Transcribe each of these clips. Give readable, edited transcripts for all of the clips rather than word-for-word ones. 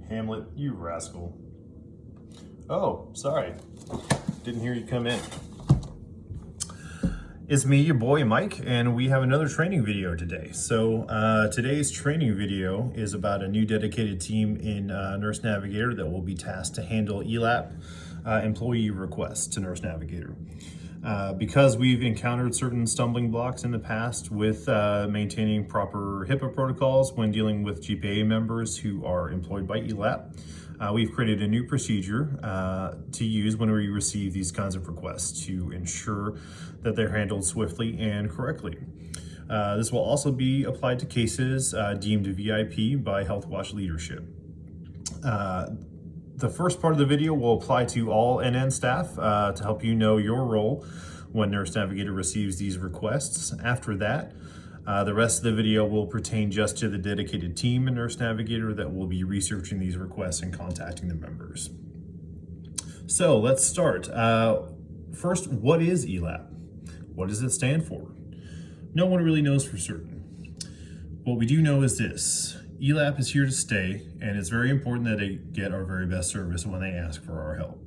Hamlet, you rascal. Oh, sorry. Didn't hear you come in. It's me, your boy Mike, and we have another training video today. Today's training video is about a new dedicated team in Nurse Navigator that will be tasked to handle ELAP employee requests to Nurse Navigator. Because we've encountered certain stumbling blocks in the past with maintaining proper HIPAA protocols when dealing with GPA members who are employed by ELAP, we've created a new procedure to use when we receive these kinds of requests to ensure that they're handled swiftly and correctly. This will also be applied to cases deemed VIP by HealthWatch leadership. The first part of the video will apply to all NN staff to help you know your role when Nurse Navigator receives these requests. After that, the rest of the video will pertain just to the dedicated team in Nurse Navigator that will be researching these requests and contacting the members. So let's start. First, what is ELAP? What does it stand for? No one really knows for certain. What we do know is this: ELAP is here to stay, and it's very important that they get our very best service when they ask for our help.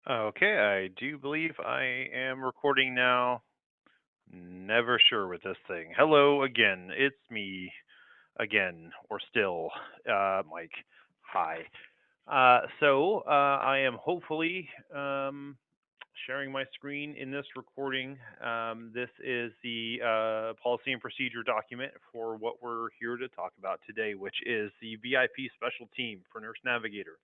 Okay, I do believe I am recording now. Never sure with this thing. Hello again. It's me again, or still, Mike. Hi. I am hopefully sharing my screen in this recording. This is the policy and procedure document for what we're here to talk about today, which is the VIP special team for Nurse Navigator.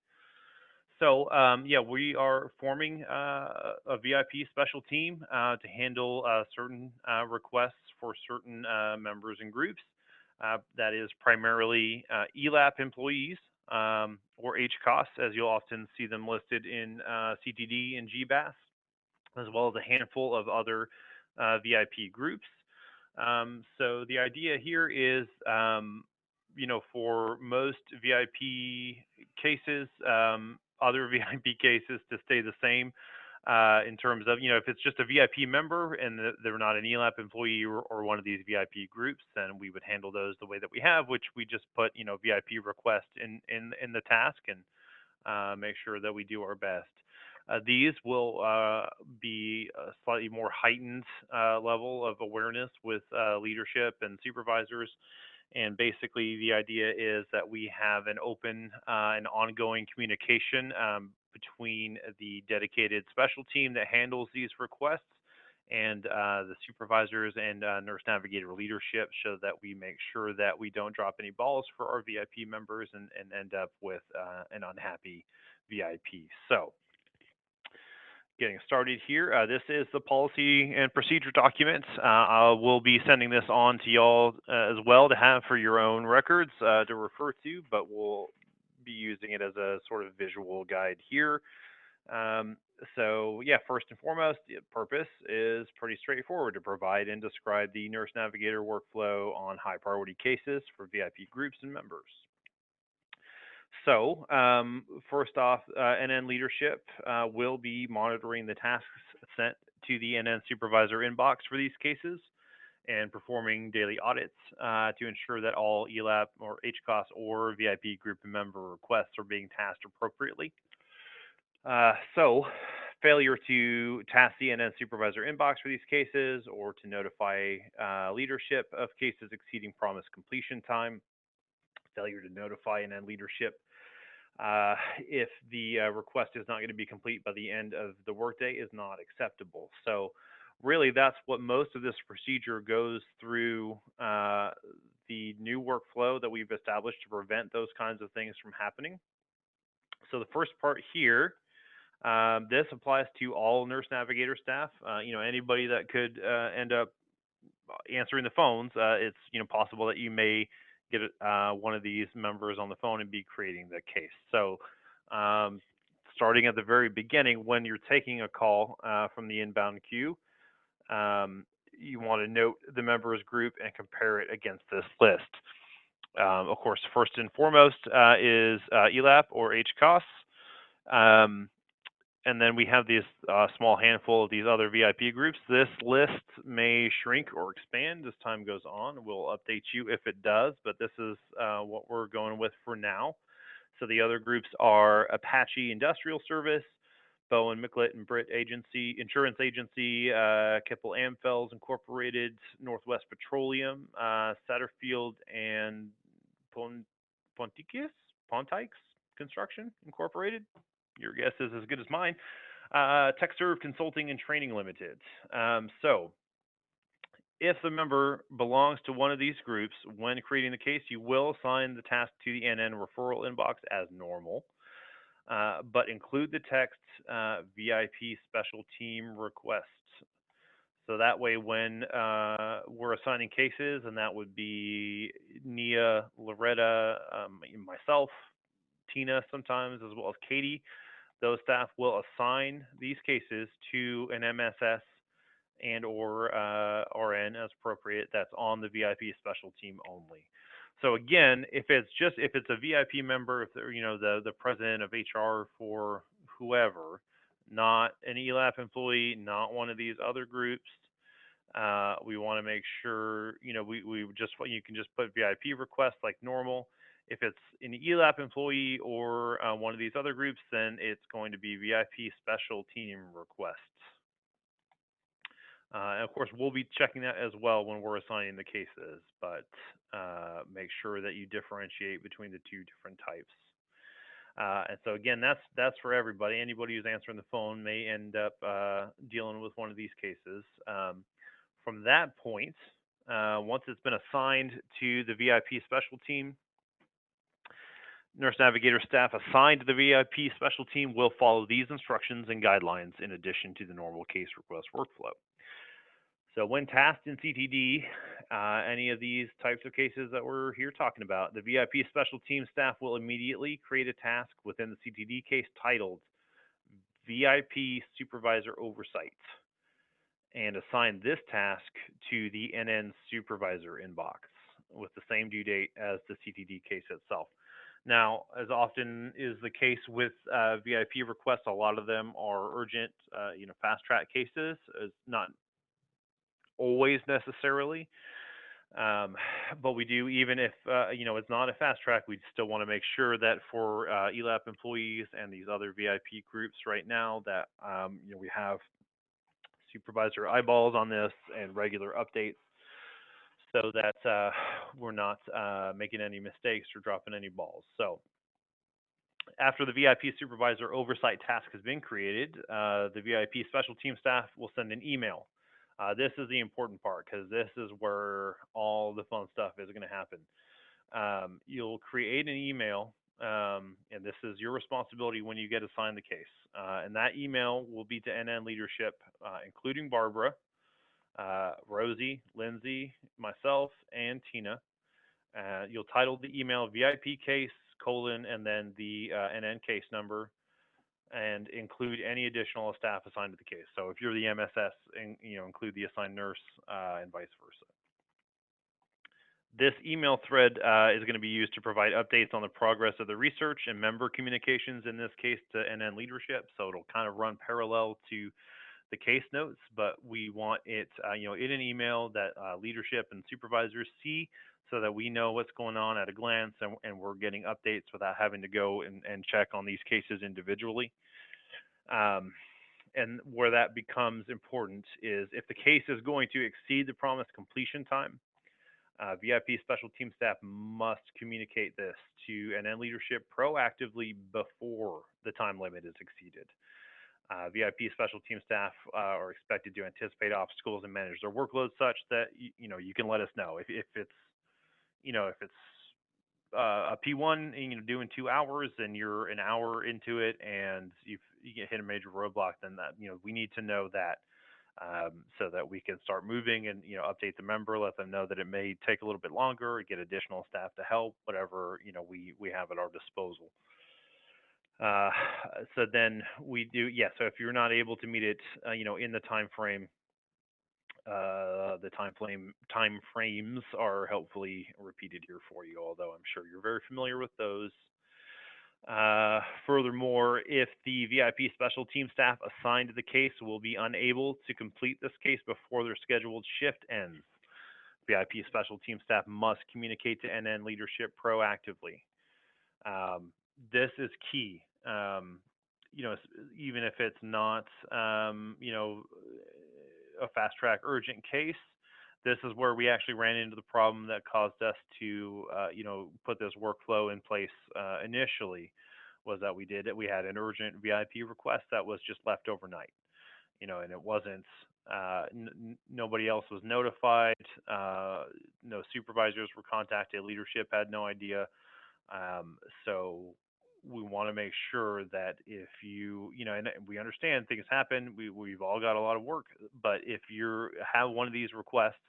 We are forming a VIP special team to handle certain requests for certain members and groups. That is primarily ELAP employees or HCOS, as you'll often see them listed in CTD and GBAS, as well as a handful of other VIP groups. The idea here is, for most VIP cases, other VIP cases to stay the same in terms of, if it's just a VIP member and they're not an ELAP employee or one of these VIP groups, then we would handle those the way that we have, which we just put, VIP request in the task and make sure that we do our best. These will be a slightly more heightened level of awareness with leadership and supervisors. And basically, the idea is that we have an open and ongoing communication between the dedicated special team that handles these requests and the supervisors and Nurse Navigator leadership, so that we make sure that we don't drop any balls for our VIP members and end up with an unhappy VIP. So, getting started here. This is the policy and procedure document. I will be sending this on to y'all as well to have for your own records to refer to, but we'll be using it as a sort of visual guide here. First and foremost, the purpose is pretty straightforward: to provide and describe the Nurse Navigator workflow on high priority cases for VIP groups and members. First off, NN leadership will be monitoring the tasks sent to the NN supervisor inbox for these cases and performing daily audits to ensure that all ELAP or HCOS or VIP group member requests are being tasked appropriately. Failure to task the NN supervisor inbox for these cases, or to notify leadership of cases exceeding promised completion time, failure to notify NN leadership if the request is not going to be complete by the end of the workday, is not acceptable. So really, that's what most of this procedure goes through the new workflow that we've established to prevent those kinds of things from happening. So the first part here, this applies to all Nurse Navigator staff. Anybody that could end up answering the phones, it's possible that you may get one of these members on the phone and be creating the case. So starting at the very beginning, when you're taking a call from the inbound queue, you want to note the members group and compare it against this list. Of course, first and foremost is ELAP or HCOS. and then we have this small handful of these other VIP groups. This list may shrink or expand as time goes on. We'll update you if it does, but this is what we're going with for now. So the other groups are Apache Industrial Service, Bowen Micklett and Britt Agency, Insurance Agency, Keppel Amfels Incorporated, Northwest Petroleum, Satterfield and Pontikes Construction Incorporated. Your guess is as good as mine. TechServe Consulting and Training Limited. So if the member belongs to one of these groups, when creating the case, you will assign the task to the NN referral inbox as normal, but include the text VIP special team requests. So that way, when we're assigning cases, and that would be Nia, Loretta, myself, Tina sometimes, as well as Katie, those staff will assign these cases to an MSS and or RN as appropriate that's on the VIP special team only. So again, if it's a VIP member, if they're the president of HR for whoever, not an ELAP employee, not one of these other groups, we want to make sure we just you can just put VIP request like normal. If it's an ELAP employee or one of these other groups, then it's going to be VIP special team requests. And of course, we'll be checking that as well when we're assigning the cases, but make sure that you differentiate between the two different types. And so again, that's for everybody. Anybody who's answering the phone may end up dealing with one of these cases. From that point, once it's been assigned to the VIP special team, Nurse Navigator staff assigned to the VIP special team will follow these instructions and guidelines in addition to the normal case request workflow. So when tasked in CTD, any of these types of cases that we're here talking about, the VIP special team staff will immediately create a task within the CTD case titled VIP Supervisor Oversight and assign this task to the NN Supervisor inbox with the same due date as the CTD case itself. Now, as often is the case with VIP requests, a lot of them are urgent, fast track cases. It's not always necessarily, but we do, even if it's not a fast track, we still want to make sure that for ELAP employees and these other VIP groups right now that we have supervisor eyeballs on this and regular updates so that we're not making any mistakes or dropping any balls. So after the VIP supervisor oversight task has been created, the VIP special team staff will send an email. This is the important part because this is where all the fun stuff is going to happen. You'll create an email, and this is your responsibility when you get assigned the case. And that email will be to NN leadership, including Barbara, Rosie, Lindsay, myself, and Tina. You'll title the email VIP case, and then the NN case number, and include any additional staff assigned to the case. So if you're the MSS, include the assigned nurse and vice versa. This email thread is going to be used to provide updates on the progress of the research and member communications, in this case to NN leadership. So it'll kind of run parallel to the case notes, but we want it in an email that leadership and supervisors see so that we know what's going on at a glance, and we're getting updates without having to go and check on these cases individually. And where that becomes important is if the case is going to exceed the promised completion time, VIP special team staff must communicate this to NN leadership proactively before the time limit is exceeded. VIP special team staff are expected to anticipate obstacles and manage their workload such that you can let us know if it's a P1 doing 2 hours and you're an hour into it and you hit a major roadblock, then that we need to know that so that we can start moving and update the member, let them know that it may take a little bit longer, get additional staff to help, whatever we have at our disposal. So then we do, so if you're not able to meet it, in the time frame, the time frames are helpfully repeated here for you, although I'm sure you're very familiar with those. Furthermore, if the VIP special team staff assigned to the case will be unable to complete this case before their scheduled shift ends, VIP special team staff must communicate to NN leadership proactively. This is key. Even if it's not, a fast track urgent case, this is where we actually ran into the problem that caused us to, put this workflow in place initially. Was that we had an urgent VIP request that was just left overnight, and it wasn't. Nobody else was notified. No supervisors were contacted. Leadership had no idea. So we want to make sure that if and we understand things happen, we've all got a lot of work, but if you have one of these requests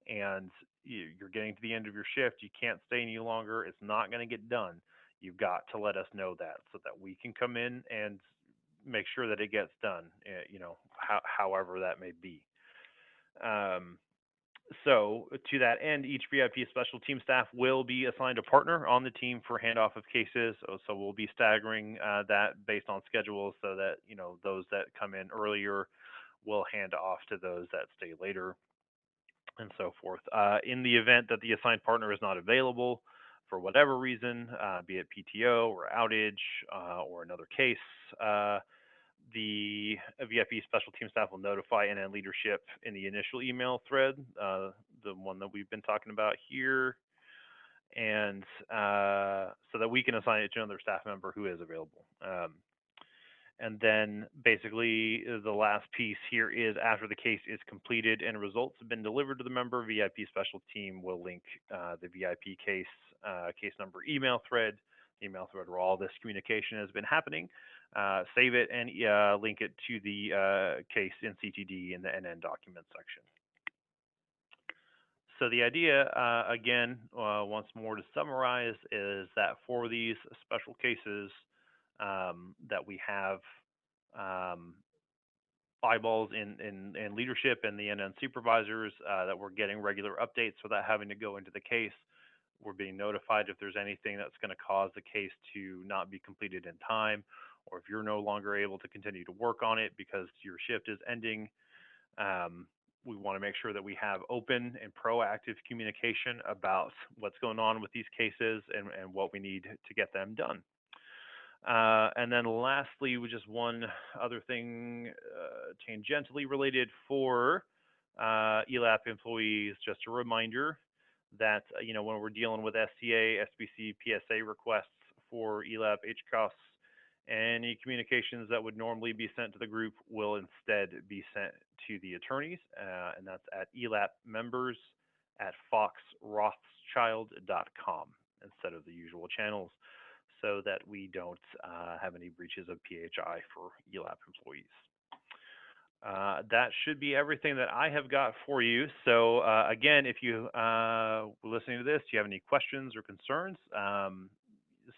and you're getting to the end of your shift, you can't stay any longer, it's not going to get done. You've got to let us know that so that we can come in and make sure that it gets done, however that may be. So to that end, each VIP special team staff will be assigned a partner on the team for handoff of cases. So we'll be staggering that based on schedules so that, those that come in earlier will hand off to those that stay later and so forth. In the event that the assigned partner is not available for whatever reason, be it PTO or outage or another case, the VIP special team staff will notify NN leadership in the initial email thread, the one that we've been talking about here, and so that we can assign it to another staff member who is available. And then basically the last piece here is after the case is completed and results have been delivered to the member, VIP special team will link the VIP case number email thread, where all this communication has been happening, save it and link it to the case in CTD in the NN document section. So the idea, again, once more to summarize, is that for these special cases that we have eyeballs in leadership and the NN supervisors, that we're getting regular updates without having to go into the case. We're being notified if there's anything that's going to cause the case to not be completed in time, or if you're no longer able to continue to work on it because your shift is ending. We want to make sure that we have open and proactive communication about what's going on with these cases and what we need to get them done. And then lastly, just one other thing tangentially related for ELAP employees, just a reminder that, when we're dealing with STA, SBC, PSA requests for ELAP, HCOS, any communications that would normally be sent to the group will instead be sent to the attorneys, and that's at elapmembers@foxrothschild.com instead of the usual channels, so that we don't have any breaches of PHI for ELAP employees. That should be everything that I have got for you. So again, if you were listening to this, do you have any questions or concerns,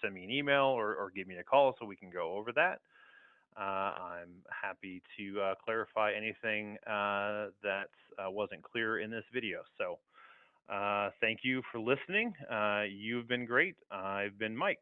send me an email or give me a call so we can go over that. I'm happy to clarify anything that wasn't clear in this video. So thank you for listening. You've been great. I've been Mike.